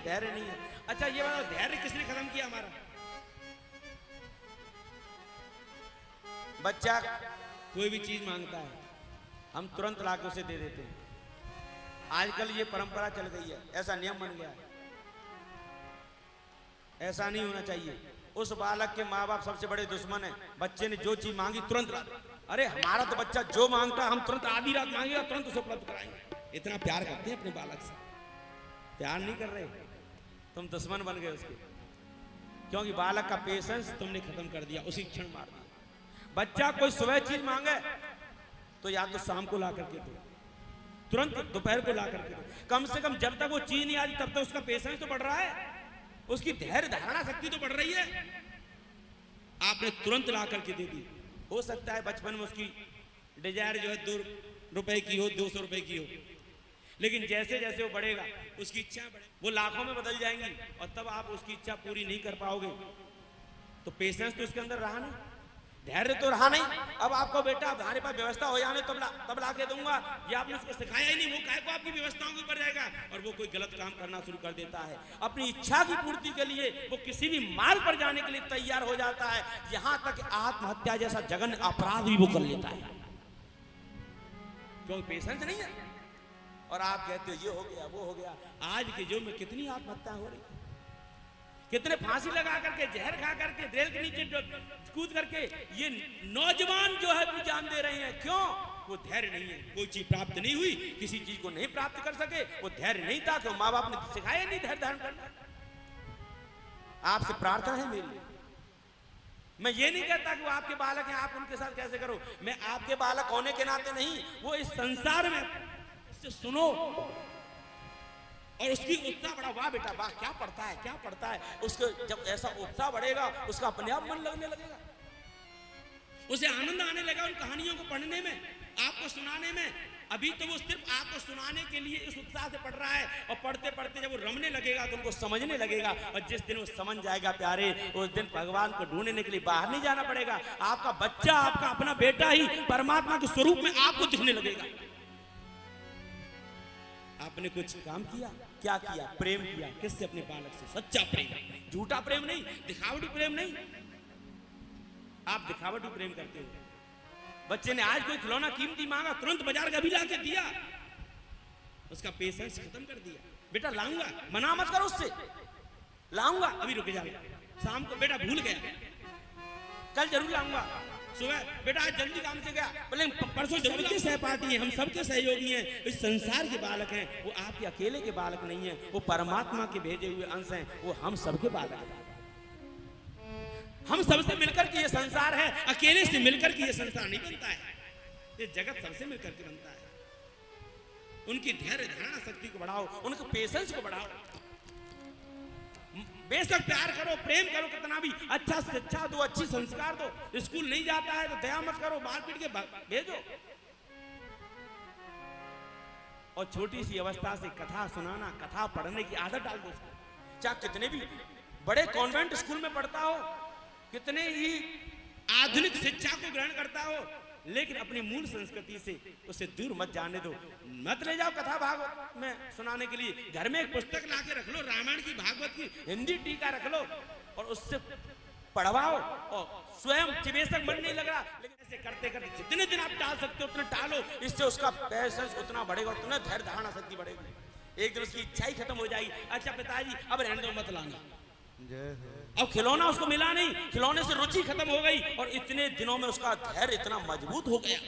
धैर्य नहीं है। अच्छा ये बताओ, धैर्य किसने खत्म किया हमारा? बच्चा कोई भी चीज मांगता है, हम तुरंत लाके उसे दे देते हैं। आजकल ये परंपरा चल गई है, ऐसा नियम बन गया है। ऐसा नहीं होना चाहिए। उस बालक के माँ बाप सबसे बड़े दुश्मन है। बच्चे ने जो चीज मांगी तुरंत ला। अरे हमारा तो बच्चा जो मांगता है हम तुरंत आधी रात मांगेगा तुरंत उसे उपलब्ध कराएंगे। इतना प्यार करते हैं अपने बालक से। प्यार नहीं कर रहे, तुम दुश्मन बन गए उसके, क्योंकि बालक का पेशेंस तुमने खत्म कर दिया, उसी क्षण मार दिया। बच्चा कोई सुबह चीज मांगे तो या तो शाम को ला करके दो, तुरंत दोपहर को ला करके दो। कम से कम जब तक वो चीज नहीं आई तब तक उसका पेशेंस तो बढ़ रहा है, उसकी धैर्य धारणा शक्ति तो बढ़ रही है। आपने तुरंत ला करके दे दी। हो सकता है बचपन में उसकी डिजायर जो है 2 रुपए की हो, 200 रुपए की हो, लेकिन जैसे जैसे वो बढ़ेगा उसकी इच्छा वो लाखों में बदल जाएंगी और तब आप उसकी इच्छा पूरी नहीं कर पाओगे। तो पेशेंस तो उसके अंदर रहा नहीं, धैर्य तो रहा नहीं। अब आपको बेटा हमारे पास व्यवस्था हो जाने तब ला के दूंगा, ये आपने उसको सिखाया ही नहीं। वो काहे को आपकी व्यवस्थाओं के ऊपर जाएगा और वो कोई गलत काम करना शुरू कर देता है। अपनी इच्छा की पूर्ति के लिए वो किसी भी मार्ग पर जाने के लिए तैयार हो जाता है, यहां तक आत्महत्या जैसा जघन्य अपराध भी वो कर लेता है, क्योंकि पेशेंस नहीं है। और आप कहते हो ये हो गया वो हो गया। आज के युग में कितनी आत्महत्या हो रही, कितने फांसी लगा करके, जहर खा करके, रेल के नीचे कूद करके ये नौजवान जो है वो जान दे रहे हैं। क्यों? वो धैर्य नहीं है, कोई चीज प्राप्त नहीं हुई, किसी चीज को नहीं प्राप्त कर सके, वो धैर्य नहीं था, तो माँ बाप ने सिखाया नहीं धैर्य धारण करना। आपसे प्रार्थना है मेरी, मैं ये नहीं कहता कि वो आपके बालक हैं आप उनके साथ कैसे करो, मैं आपके बालक होने के नाते नहीं, वो इस संसार में इससे सुनो और उसकी उत्साह बढ़ा। वाह बेटा वाह, क्या पढ़ता है क्या पढ़ता है। उसको जब ऐसा उत्साह बढ़ेगा उसका अपने आप मन लगने लगेगा, उसे आनंद आने लगा उन कहानियों को पढ़ने में, आपको सुनाने में। अभी तो वो सिर्फ आपको सुनाने के लिए इस उत्साह से पढ़ रहा है, और पढ़ते पढ़ते जब वो रमने लगेगा तो उनको समझने लगेगा, और जिस दिन वो समझ जाएगा प्यारे, उस दिन भगवान को ढूंढने के लिए बाहर नहीं जाना पड़ेगा। आपका बच्चा, आपका अपना बेटा ही परमात्मा के स्वरूप में आपको दिखने लगेगा। आपने कुछ काम किया, क्या किया? प्रेम किया। किससे? अपने बालक से। सच्चा प्रेम, झूठा प्रेम नहीं, दिखावटी प्रेम नहीं। आप दिखावटी प्रेम करते हो। बच्चे ने आज कोई खिलौना कीमती मांगा, तुरंत बाजार का भी ला के दिया, उसका पेशेंस खत्म कर दिया। बेटा लाऊंगा, मना मत करो उससे, लाऊंगा, अभी रुक जाएगा। शाम को बेटा भूल गया, कल जरूर लाऊंगा। सुबह बेटा आज जल्दी काम से गया, बोले परसों जरूर के सहपाठी हैं, हम सबके सहयोगी हैं, इस संसार के बालक हैं। वो आपके अकेले के बालक नहीं है, वो परमात्मा के भेजे हुए अंश हैं, वो हम सबके बालक हैं। हम सबसे मिलकर के ये संसार है, अकेले से मिलकर के ये संसार नहीं बनता है, ये जगत सबसे मिलकर के बनता है। उनकी धैर्य धारणा शक्ति को बढ़ाओ, उनके पेशेंस को बढ़ाओ। बेशक प्यार करो, प्रेम करो, कितना भी अच्छा शिक्षा दो, अच्छी संस्कार दो। स्कूल नहीं जाता है तो दया मत करो, मार पीट के भेजो। और छोटी सी अवस्था से कथा सुनाना, कथा पढ़ने की आदत डाल दो उसको। चाहे कितने भी बड़े कॉन्वेंट स्कूल में पढ़ता हो, कितने ही आधुनिक शिक्षा को ग्रहण करता हो, लेकिन अपनी मूल संस्कृति से उसे दूर मत जाने दो। मत ले जाओ कथा भागवत में सुनाने के लिए, घर में एक पुस्तक ला के रख लो, रामायण की, भागवत की हिंदी टीका रख लो और उससे पढ़वाओ, और स्वयं चिवेशक मन नहीं लगा। लेकिन ऐसे करते करते जितने दिन आप टाल सकते हो उतने टालो, इससे उसका पेशेंस उतना बढ़ेगा, उतना धैर्य धारणा शक्ति बढ़ेगी। एक दिन उसकी इच्छा ही खत्म हो जाएगी। अच्छा पिताजी अब रहने दो, मत लाना। अब खिलौना उसको मिला नहीं, खिलौने से रुचि खत्म हो गई, और इतने दिनों में उसका धैर्य इतना मजबूत हो गया